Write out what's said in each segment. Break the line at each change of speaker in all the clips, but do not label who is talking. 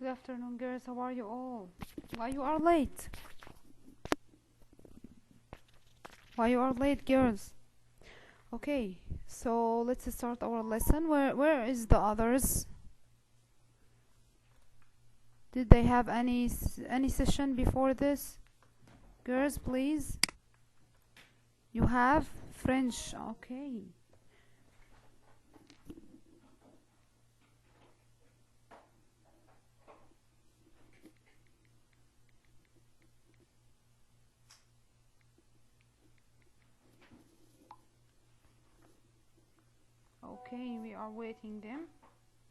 afternoon, girls. How are you all? Why you are late? Why you are late, girls? Okay, so let's start our lesson. Where is the others? Did they have any session before this? Girls, please. You have French. Okay. Okay, we are waiting them,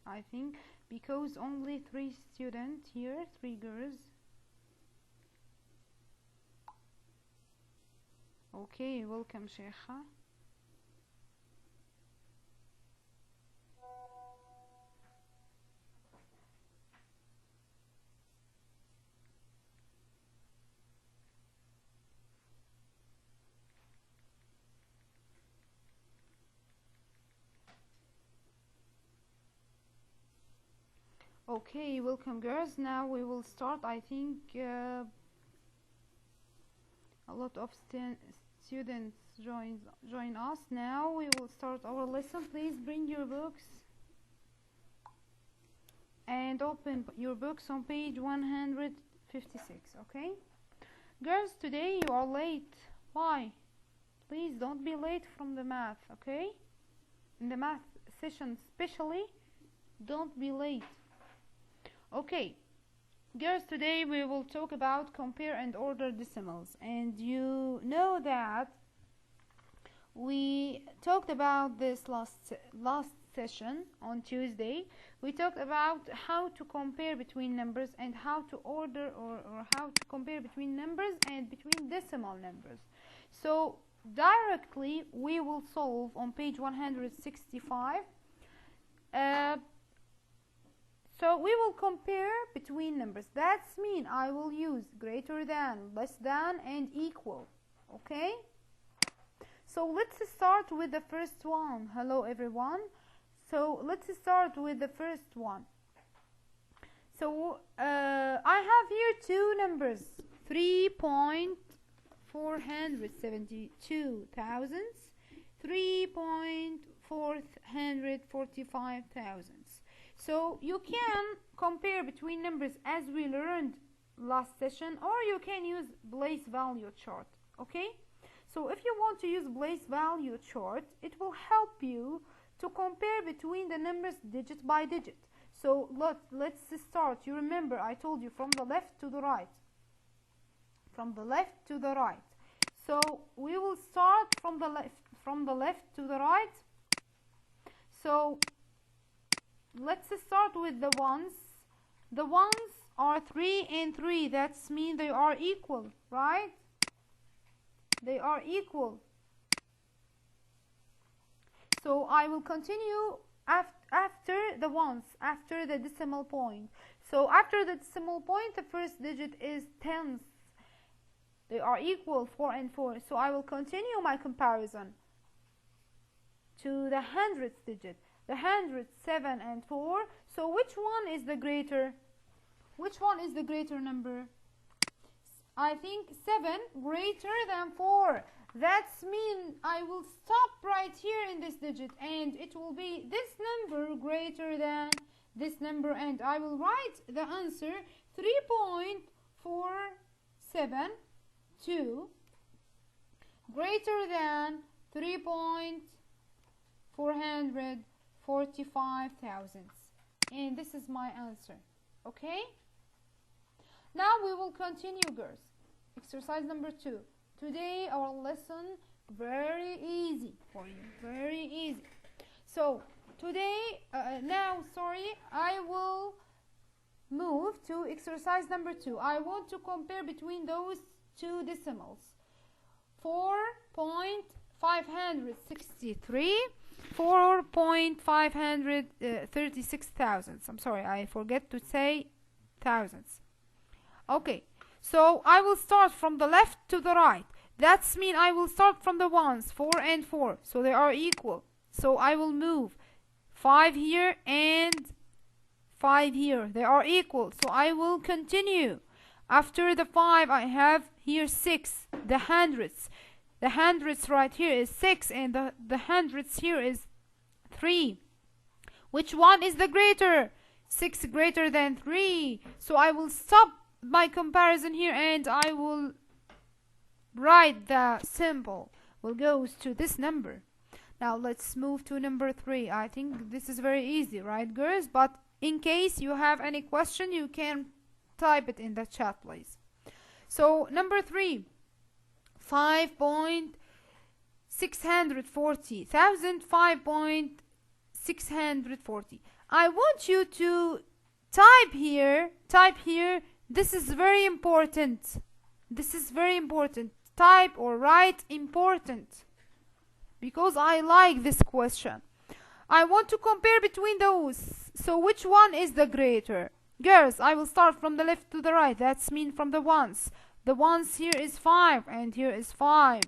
I think, because only 3 students here, 3 girls. Okay, welcome, Sheikha. Okay, welcome, girls. Now we will start. I think a lot of students join us. Now we will start our lesson. Please bring your books and open your books on page 156. Okay, girls, today you are late. Why? Please don't be late from the math. Okay, in the math session especially, don't be late. Okay, girls, today we will talk about compare and order decimals, and you know that we talked about this last session on Tuesday. We talked about how to compare between numbers and how to order or how to compare between numbers and between decimal numbers. So directly we will solve on page 165. So we will compare between numbers. That's mean I will use greater than, less than, and equal. Okay? So let's start with the first one. Hello everyone. So let's start with the first one. So I have here 2 numbers. 3.472 thousandths, 3.445 thousandths. So you can compare between numbers as we learned last session, or you can use place value chart. Okay, so if you want to use place value chart, it will help you to compare between the numbers digit by digit. So let's start. You remember I told you from the left to the right, from the left to the right. So we will start from the left to the right. So let's start with the ones. The ones are 3 and 3. That's mean they are equal, right? They are equal. So I will continue after the ones, after the decimal point. So after the decimal point, the first digit is tenths. They are equal, 4 and 4. So I will continue my comparison to the hundredth digit. The hundredth, 7 and 4. So which one is the greater? Which one is the greater number? I think 7 greater than 4. That's mean I will stop right here in this digit, and it will be this number greater than this number, and I will write the answer 3.472 greater than 3.445 thousandths, and this is my answer. Okay, now we will continue, girls. Exercise number 2. Today our lesson very easy for you, very easy. So today I will move to exercise number 2. I want to compare between those 2 decimals. 4.563, 4.536 thousandths. I'm sorry, I forget to say thousandths. Okay, so I will start from the left to the right. That's mean I will start from the ones, 4 and 4. So they are equal. So I will move 5 here and 5 here. They are equal. So I will continue. After the 5, I have here 6. The hundredths. The hundredths right here is 6, and the hundredths here is 3. Which one is the greater? 6 greater than 3. So I will stop my comparison here, and I will write the symbol. Will goes to this number. Now let's move to number 3. I think this is very easy, right, girls? But in case you have any question, you can type it in the chat, please. So number 3, 5.640, 5.640. I want you to type here. This is very important. This is very important. Type or write important, because I like this question. I want to compare between those. So which one is the greater? Girls, I will start from the left to the right. That's mean from the ones. The ones here is 5 and here is 5.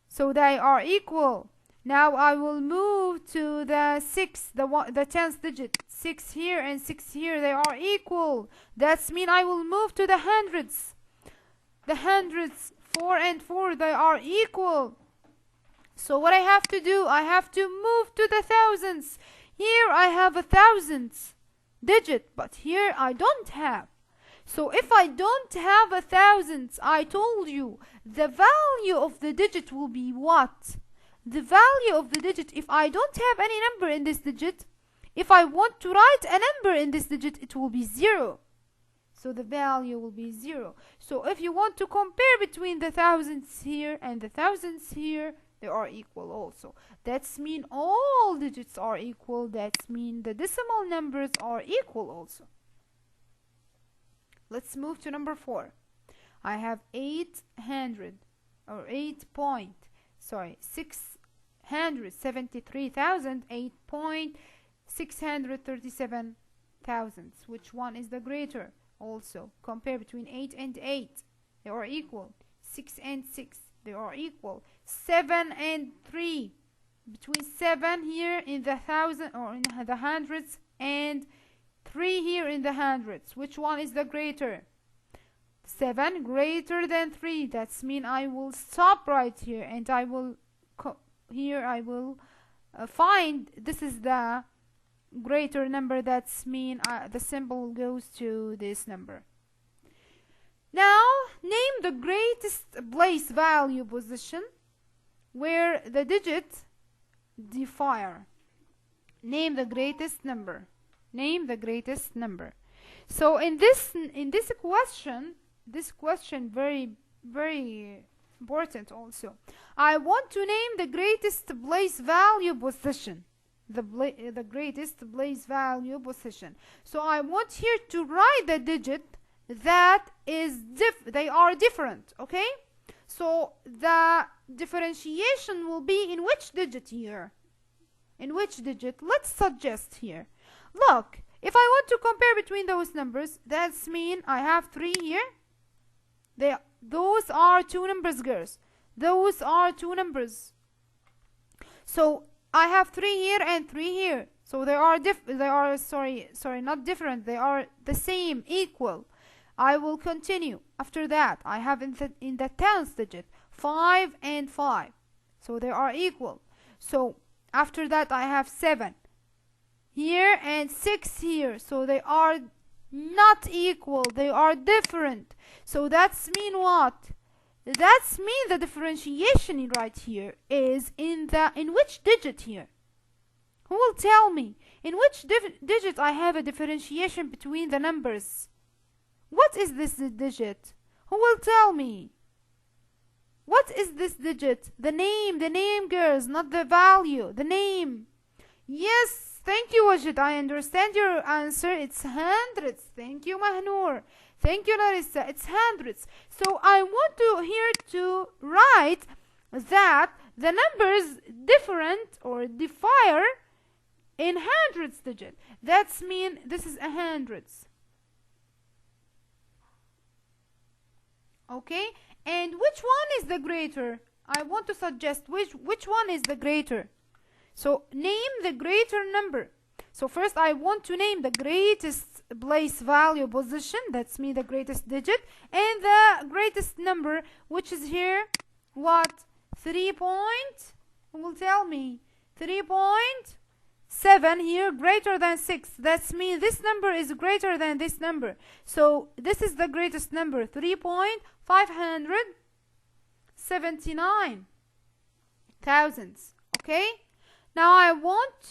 So they are equal. Now I will move to the 6, the 10th digit. 6 here and 6 here, they are equal. That's mean I will move to the hundreds. The hundreds, 4 and 4, they are equal. So what I have to do, I have to move to the thousands. Here I have a thousandth digit, but here I don't have. So if I don't have a thousandth, I told you, the value of the digit will be what? The value of the digit, if I don't have any number in this digit, if I want to write a number in this digit, it will be 0. So the value will be 0. So if you want to compare between the thousands here and the thousands here, they are equal also. That's mean all digits are equal. That's mean the decimal numbers are equal also. Let's move to number 4. I have 673,008.637 thousandths. Which one is the greater? Also compare between 8 and 8, they are equal. 6 and 6, they are equal. 7 and 3, between 7 here in the thousand or in the hundreds and 3 here in the hundreds. Which one is the greater? 7 greater than 3. That's mean I will stop right here, and I will find this is the greater number. That's mean the symbol goes to this number. Now name the greatest place value position where the digit differ. Name the greatest number. Name the greatest number. So in this question, this question very important also. I want to name the greatest place value position. The greatest place value position. So I want here to write the digit that is they are different, okay? So the differentiation will be in which digit here? In which digit? Let's suggest here. Look, if I want to compare between those numbers, that's mean I have 3 here. Those are 2 numbers, girls. Those are 2 numbers. So I have 3 here and 3 here. So they are not different. They are the same, equal. I will continue. After that, I have in the 10th digit 5 and 5. So they are equal. So after that, I have 7 here and 6 here. So they are not equal. They are different. So that's mean what? That's mean the differentiation right here is in which digit here? Who will tell me? In which digit I have a differentiation between the numbers? What is this digit? Who will tell me? What is this digit? The name, girls, not the value. The name. Yes, thank you, Wajid. I understand your answer. It's hundreds. Thank you, Mahnoor. Thank you, Larissa. It's hundreds. So I want to write that the numbers different or differ in hundreds digit. That's mean this is a hundreds. Okay, and which one is the greater? I want to suggest which one is the greater. So name the greater number. So first I want to name the greatest place value position, that's me the greatest digit, and the greatest number, which is here, what? 3 point, who will tell me? 3.7 here, greater than 6. That's mean this number is greater than this number. So this is the greatest number, 3.579 thousands. Okay? Now I want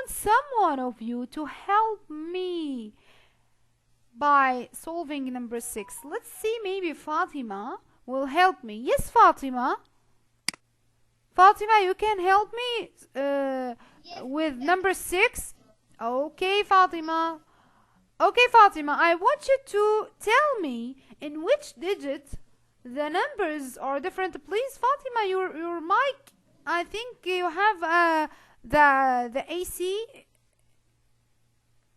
someone of you to help me by solving number 6. Let's see, maybe Fatima will help me. Yes, Fatima. Fatima, you can help me with number 6. Okay, Fatima. Okay, Fatima, I want you to tell me in which digit the numbers are different. Please, Fatima, your mic, I think you have the AC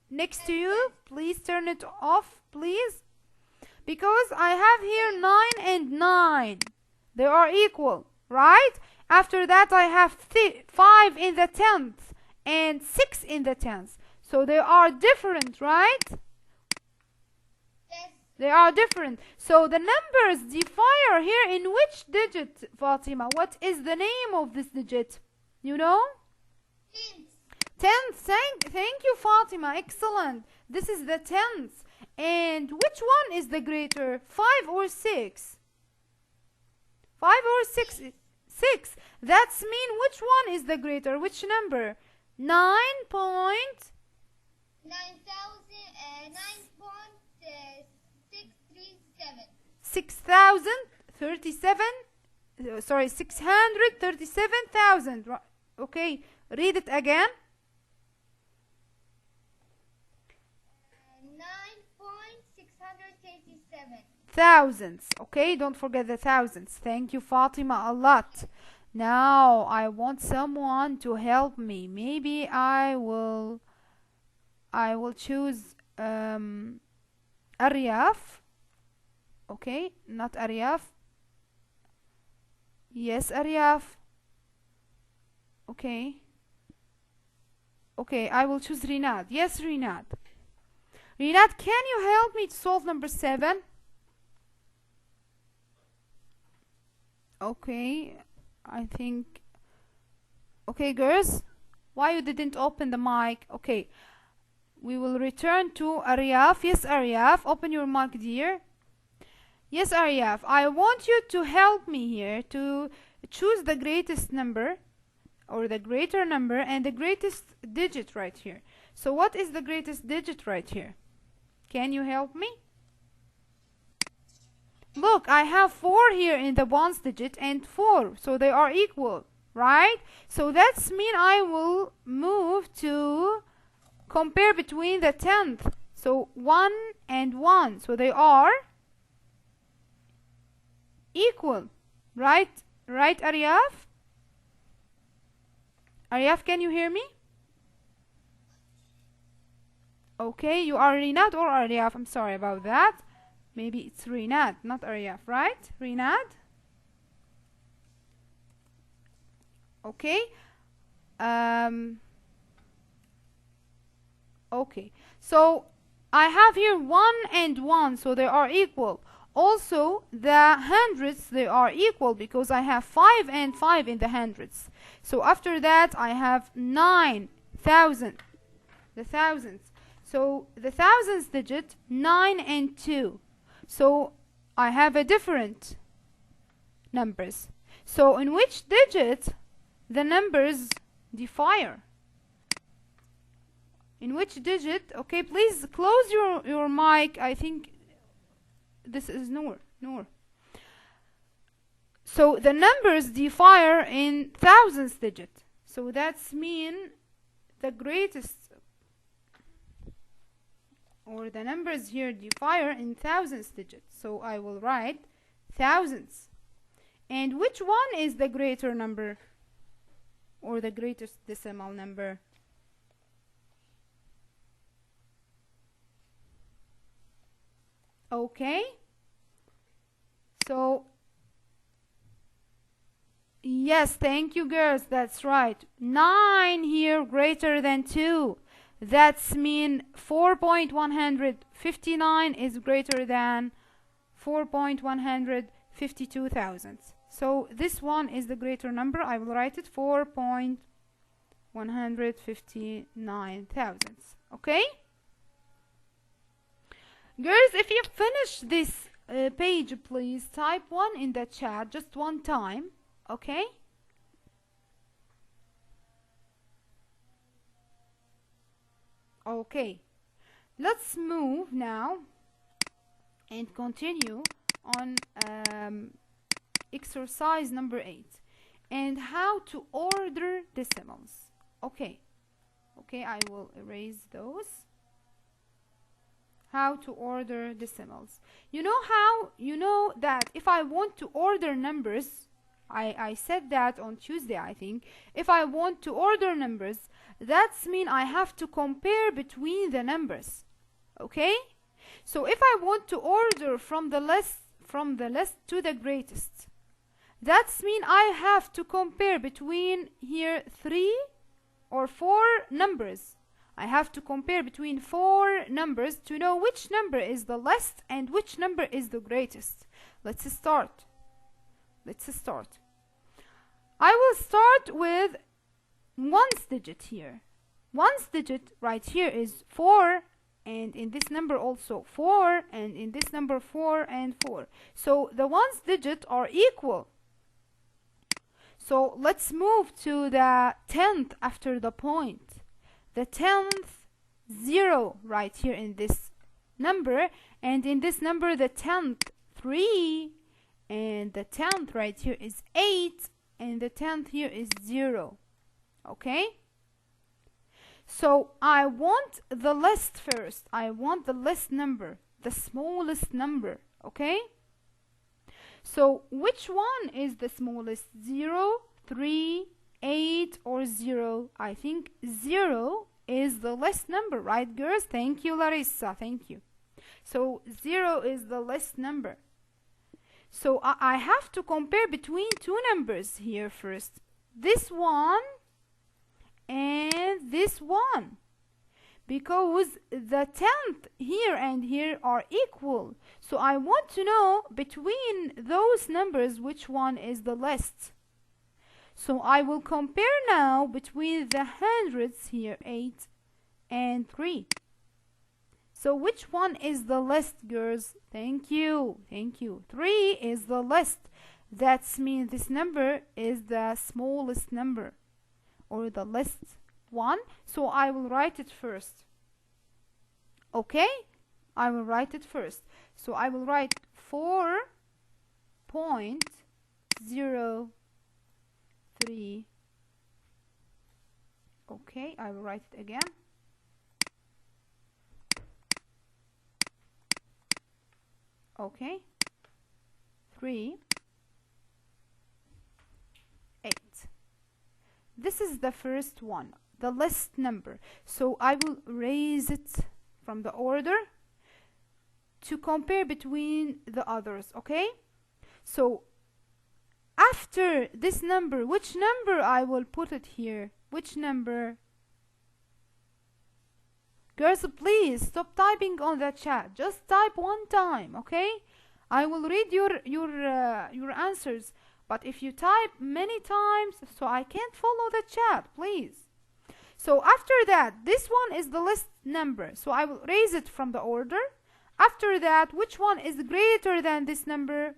next to you. Please turn it off, please. Because I have here 9 and 9. They are equal, right? After that, I have 5 in the 10th and 6 in the 10th. So they are different, right?
Yes.
They are different. So the numbers differ here in which digit, Fatima? What is the name of this digit? You know?
Tenth.
10th. Thank you, Fatima. Excellent. This is the 10th. And which one is the greater? 5 or 6? 5 or 6? 6. That's mean which one is the greater? Which number? 9.637. 637,000. Okay, read it again.
9.637.
Thousands. Okay, don't forget the thousands. Thank you, Fatima, a lot. Now I want someone to help me. Maybe I will choose Aryaf. Okay, not Aryaf. Yes, Aryaf. Okay. Okay, I will choose Rinad. Yes, Rinad. Rinad, can you help me to solve number 7? Okay, I think. Okay, girls, why you didn't open the mic? Okay, we will return to Aryaf. Yes, Aryaf, open your mic, dear. Yes, Aryaf, I want you to help me here to choose the greatest number or the greater number and the greatest digit right here. So what is the greatest digit right here? Can you help me? Look, I have 4 here in the ones digit and 4, so they are equal, right? So that's mean I will move to compare between the 10th. So 1 and 1, so they are equal, right? Right, Aryaf? Aryaf, can you hear me? Okay, you are Rinad or Aryaf? I'm sorry about that. Maybe it's Rinad, not Aryaf, right? Rinad? Okay. Okay. So I have here 1 and 1, so they are equal. Also, the hundreds, they are equal because I have 5 and 5 in the hundreds. So after that, I have 9,000. The thousands. So the thousands digit, 9 and 2. So I have a different numbers. So in which digit the numbers differ? In which digit? Okay, please close your mic. I think this is Noor. So the numbers differ in thousands digit. So that's mean the greatest, or the numbers here differ in thousands digits. So I will write thousands. And which one is the greater number or the greatest decimal number? Okay. So Yes, thank you, girls. That's right. 9 here greater than 2. That's mean 4.159 is greater than 4.152 thousandths. So this one is the greater number. I will write it 4.159 thousandths. Okay? Girls, if you finish this page, please type 1 in the chat just one time. Okay? Okay. Let's move now and continue on exercise number 8 and how to order decimals. Okay. Okay, I will erase those. How to order decimals. You know that if I want to order numbers, I said that on Tuesday, I think. If I want to order numbers, that's mean I have to compare between the numbers. Okay? So if I want to order from the least to the greatest, that's mean I have to compare between here 3 or 4 numbers. I have to compare between 4 numbers to know which number is the least and which number is the greatest. Let's start. I will start with ones digit here. Ones digit right here is 4, and in this number also 4, and in this number 4 and 4. So the ones digit are equal. So let's move to the 10th after the point. The 10th, 0 right here in this number, and in this number the 10th, 3, and the 10th right here is 8, and the 10th here is 0. Okay? So I want the least first. I want the least number, the smallest number. Okay? So which one is the smallest? 0, 3, 8 or 0? I think 0 is the least number, right, girls? Thank you, Larissa. Thank you. So 0 is the least number. So I have to compare between two numbers here first. This one and this one. Because the 10th here and here are equal. So I want to know between those numbers which one is the least. So I will compare now between the hundreds here, 8 and 3. So which one is the least, girls? Thank you. 3 is the least. That means this number is the smallest number or the least one. So I will write it first. Okay? I will write it first. So I will write 4.03. Okay, I will write it again. Okay, 3, 8. This is the first one, the least number. So I will erase it from the order to compare between the others. Okay, so after this number, which number I will put it here? Which number? Girls, please stop typing on the chat. Just type one time, okay? I will read your answers, but if you type many times, so I can't follow the chat, please. So after that, this one is the least number, so I will erase it from the order. After that, which one is greater than this number?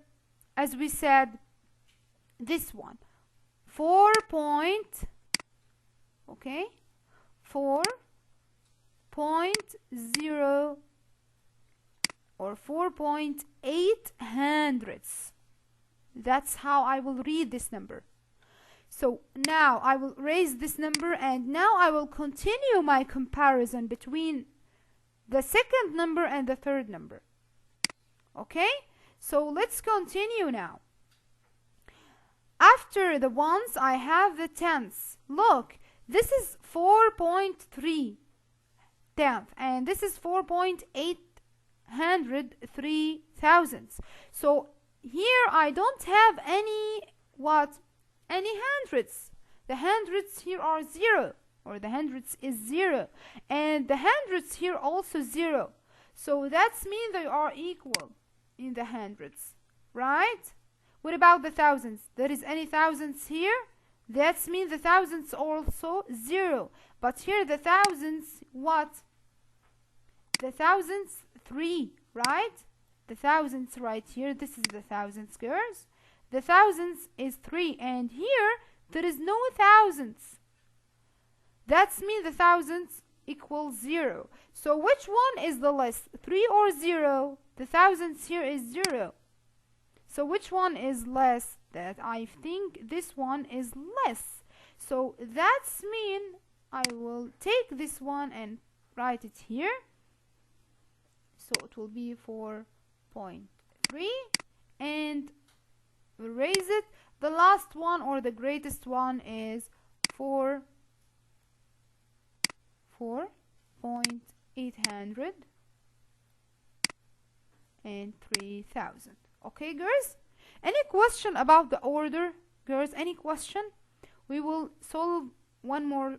As we said, this one, 4 point, okay, 4.0 or 4.8 hundredths. That's how I will read this number. So now I will raise this number, and now I will continue my comparison between the second number and the third number. Okay, so let's continue now. After the ones, I have the tenths. Look, this is 4.3 tenth, and this is 4.803 thousandths. So here I don't have any any hundreds. The hundreds here are 0, or the hundreds is 0, and the hundreds here also 0. So that means they are equal in the hundreds, right? What about the thousands? There is any thousands here? That means the thousands also 0. But here the thousands, what? The thousands 3, right? The thousands right here, this is the thousands, girls. The thousands is 3, and here there is no thousands. That means the thousands equals 0. So which one is the less, 3 or 0? The thousands here is 0. So which one is less? That I think this one is less. So that's mean I will take this one and write it here. So it will be 4.3 and erase it. The last one, or the greatest one, is 4.800 and 3,000. Okay, girls? Any question about the order, girls? Any question? We will solve one more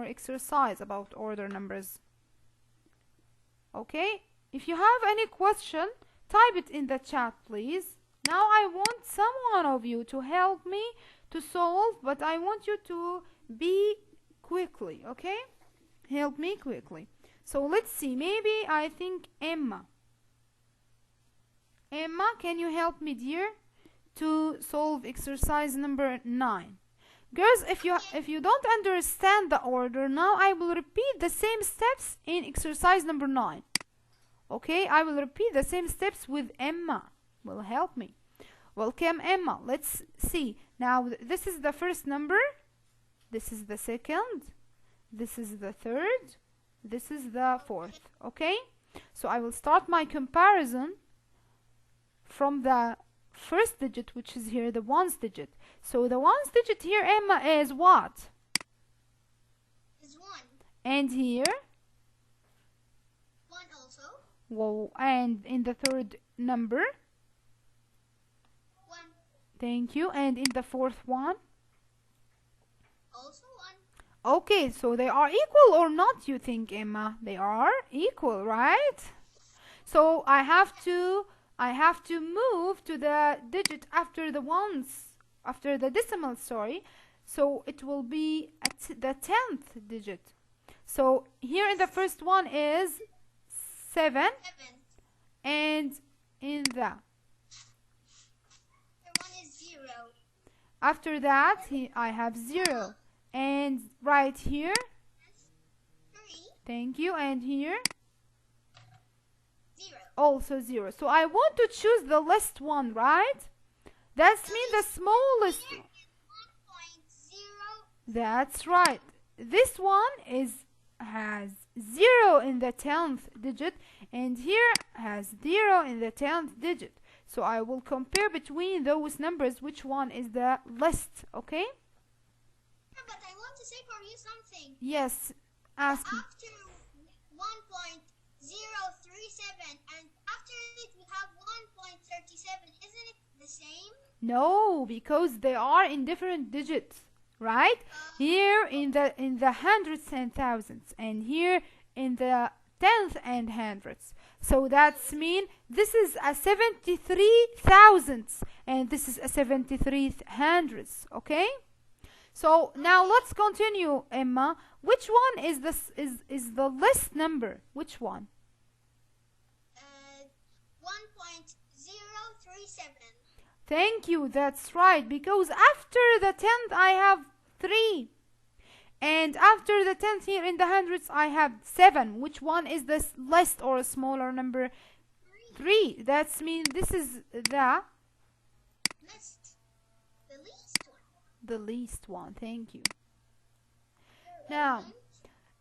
exercise about order numbers. Okay? If you have any question, type it in the chat, please. Now I want someone of you to help me to solve, but I want you to be quickly, okay? Help me quickly. So let's see. Maybe I think Emma. Emma, can you help me, dear, to solve exercise number 9? Girls, if you don't understand the order, now I will repeat the same steps in exercise number 9. Okay, I will repeat the same steps with Emma. Will help me. Welcome, Emma. Let's see. Now, this is the first number. This is the second. This is the third. This is the fourth. Okay? So I will start my comparison from the first digit, which is here the ones digit. So the ones digit here, Emma, is what?
Is 1.
And here?
1 also.
Whoa, and in the third number?
1.
Thank you. And in the fourth one?
Also 1.
Okay, so they are equal or not, you think, Emma? They are equal, right? So I have to move to the digit after the ones, after the decimal, sorry. So it will be the 10th digit. So here in the first one is 7.
7.
And in the
one is 0.
after that, I have 0. And right here,
3.
thank you, and here
0.
also 0. So I want to choose the least one, right? That means the smallest.
Here is 1.0.
That's right. This one has 0 in the 10th digit, and here has 0 in the 10th digit. So I will compare between those numbers which one is the least, okay?
Yeah, but I want to say for you something.
Yes, ask me.
After 1.037 and after it we have 1.37, isn't it the same?
No, because they are in different digits, right? Here in the hundreds and thousands, and here in the tenth and hundreds. So that's mean this is a 73 thousandths and this is a 73 hundredths, okay? So now let's continue, Emma. Which one is the least number? Which one?
1.037.
Thank you, that's right, because after the 10th I have 3. And after the 10th here in the hundreds I have 7. Which one is the least or smaller number? 3. That means this is the
least one.
The least one, thank you. Now,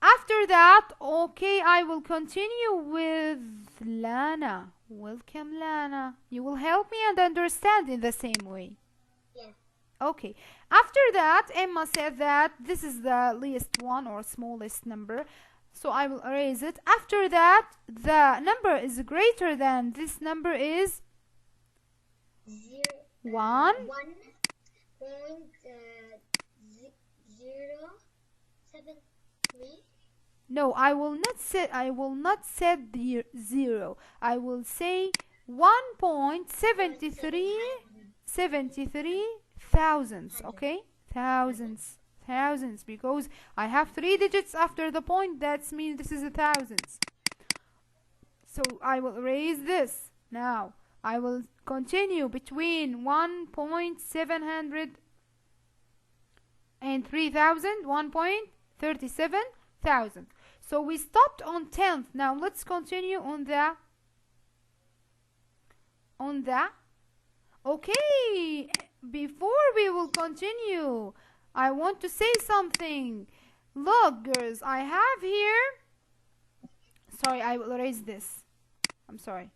after that, okay, I will continue with Lana. Welcome, Lana. You will help me and understand in the same way.
Yeah.
Okay. After that, Emma said that this is the least one or smallest number. So I will erase it. After that, the number is greater than this number is
0.
1.
point 073.
No, I will not set the 0. I will say 1.73 thousands, okay? Thousands, because I have 3 digits after the point. That means this is a thousands. So I will erase this. Now I will continue between 1.700 and 3,000, 1.37,000. So we stopped on 10th. Now let's continue on the okay, before we will continue, I want to say something. Look, girls, I have here, sorry, I will erase this. I'm sorry.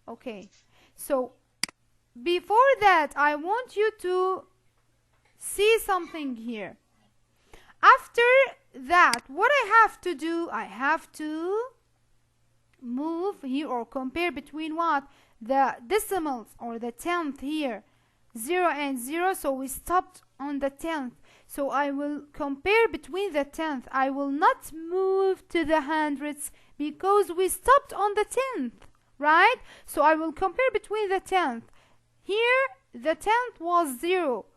Okay, so before that, I want you to see something here. After that, what I have to do, I have to move here or compare between what? The decimals or the 10th here, 0 and 0. So we stopped on the 10th. So I will compare between the 10th. I will not move to the hundreds because we stopped on the 10th, right? So I will compare between the 10th. Here, the 10th was 0.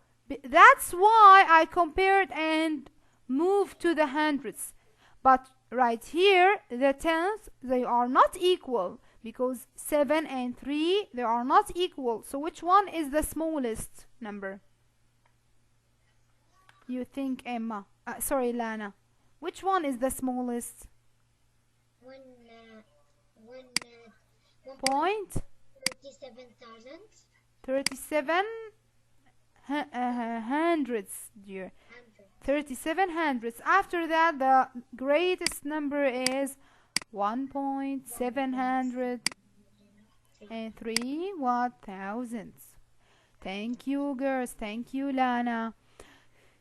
That's why I compared and moved to the hundreds. But right here, the 10th, they are not equal because 7 and 3, they are not equal. So which one is the smallest number? You think, Emma? Sorry, Lana. Which one is the smallest? Point? 37 hundreds, dear. 37 hundredths. After that, the greatest number is 1.703 what thousandths. Thank you, girls. Thank you, Lana.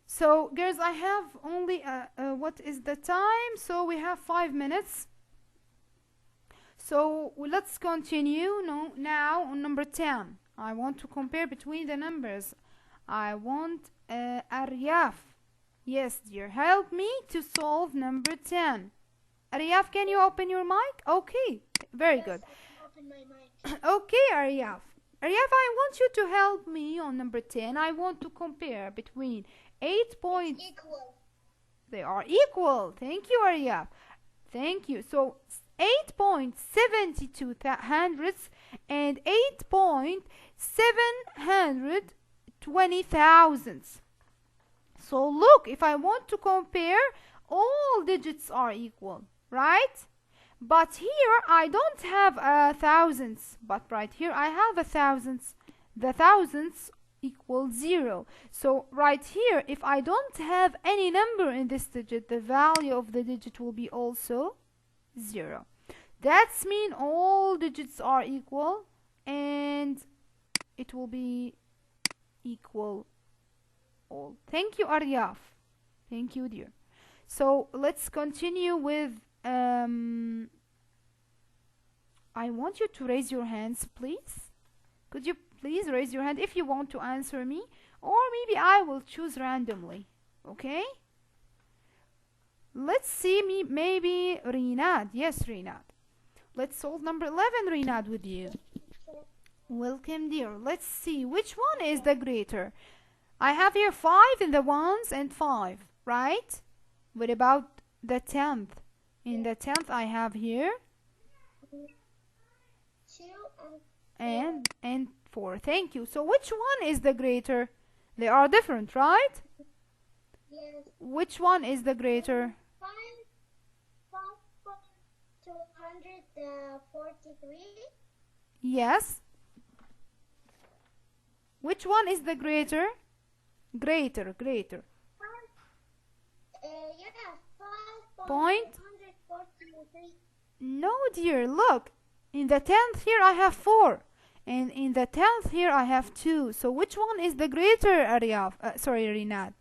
So, girls, I have only what is the time? So we have 5 minutes. So let's continue. Now on number 10. I want to compare between the numbers. I want Aryaf. Yes, dear. Help me to solve number 10. Aryaf, can you open your mic? Okay, very good.
Open my mic.
Okay, Aryaf. Aryaf, I want you to help me on number 10. I want to compare between 8 points.
Equal.
They are equal. Thank you, Aryaf. Thank you. So 8.72 hundredths and 8.720 thousandths. So look, if I want to compare, all digits are equal, right? But here I don't have thousandths, but right here I have a thousandths. The thousandths equal 0. So right here, if I don't have any number in this digit, the value of the digit will be also 0. That's mean all digits are equal and it will be equal all. Thank you, Aryaf. Thank you, dear. So let's continue with I want you to raise your hands, please. Could you please raise your hand if you want to answer me, or maybe I will choose randomly. Okay? Let's see, maybe Rinad. Yes, Rinad. Let's solve number 11, Rinad, with you. Welcome, dear. Let's see which one is the greater. I have here 5 in the ones and 5, right? What about the 10th? In the 10th, I have here
2
and 4. Thank you. So which one is the greater? They are different, right?
Yes.
Which one is the greater?
5.243.
Yes. Which one is the greater? Greater.
Yeah,
Point?
5.243.
No, dear. Look. In the 10th here I have 4. And in the 10th here I have 2. So which one is the greater, Aryaf? Sorry, Rinad.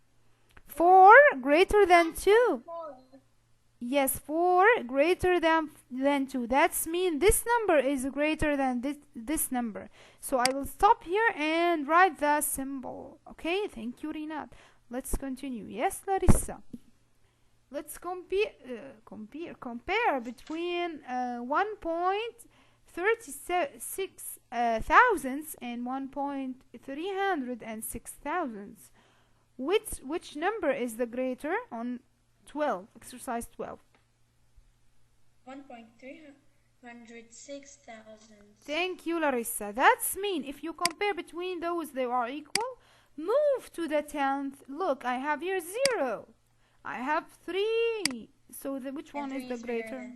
4 greater than 2. Yes, 4 greater than 2. That's mean this number is greater than this number. So I will stop here and write the symbol. Okay, thank you, Rinat. Let's continue. Yes, Larissa. Let's compare between 1.36 thousandths and 1.306 thousandths. Which number is the greater on 12, exercise 12?
1.306 thousand.
Thank you, Larissa. That's mean if you compare between those, they are equal. Move to the 10th. Look, I have here 0. I have 3. So which one is the greater?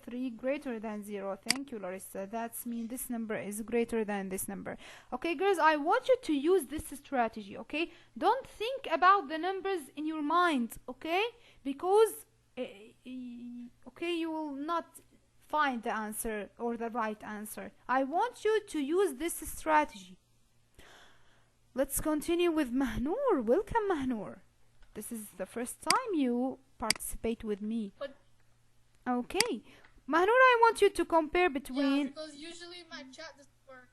3 greater than 0. Thank you, Larissa. That's mean this number is greater than this number. Okay, girls, I want you to use this strategy, okay? Don't think about the numbers in your mind, okay? Because, okay, you will not find the answer or the right answer. I want you to use this strategy. Let's continue with Mahnur. Welcome, Mahnur. This is the first time you participate with me. Okay. Mahnur, I want you to compare between...
Yeah, because usually my chat doesn't work.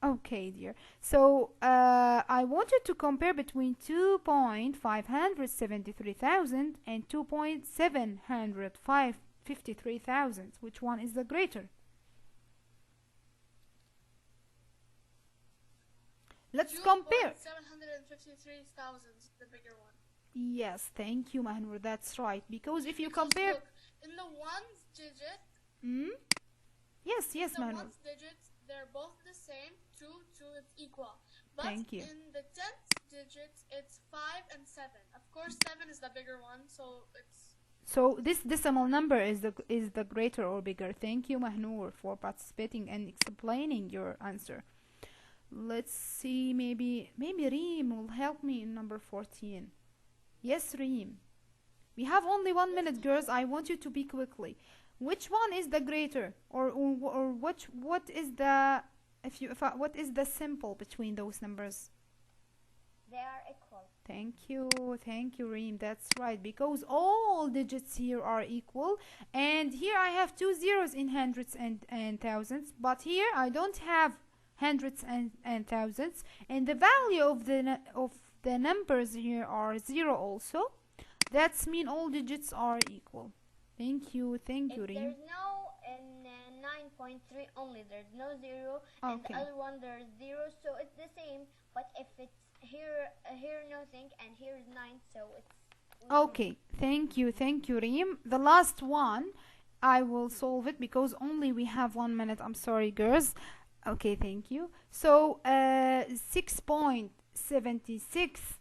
Okay, dear. So, I want you to compare between 2.573,000 and 2.753,000. Which one is the greater? Let's compare.
753,000 is the bigger one.
Yes, thank you, Mahnur. That's right. Because if you compare...
Look, in the ones digit...
Yes,
in the
Mahnur.
ones digits, they're both the same. 2 is equal. But
Thank you.
in the 10th digits, it's 5 and 7. Of course, 7 is the bigger one, so it's...
So this decimal number is the greater or bigger. Thank you, Mahnur, for participating and explaining your answer. Let's see, maybe Reem will help me in number 14. Yes, Reem. We have only 1 minute, girls. I want you to be quickly. Which one is the greater, or what is the what is the symbol between those numbers?
They are equal.
Thank you, Reem. That's right, because all digits here are equal, and here I have 2 zeros in hundreds and thousands, but here I don't have hundreds and thousands, and the value of the numbers here are 0 also. That's mean all digits are equal. Thank you, Reem.
There's no in 9.3 only. There's no 0, and the other one there's 0, so it's the same. But if it's here nothing, and here is 9, so it's
okay. Thank you, Reem. The last one, I will solve it because only we have 1 minute. I'm sorry, girls. Okay, thank you. So 6.76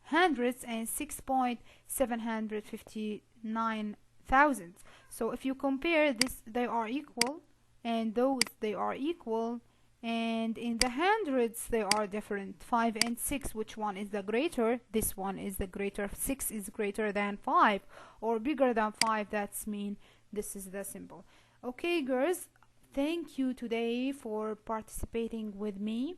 hundredths and 6.759 thousandths. So if you compare this, they are equal, and those they are equal, and in the hundreds they are different. 5 and 6, which one is the greater? This one is the greater. 6 is greater than 5 or bigger than 5. That's mean this is the symbol. Okay, girls, thank you today for participating with me.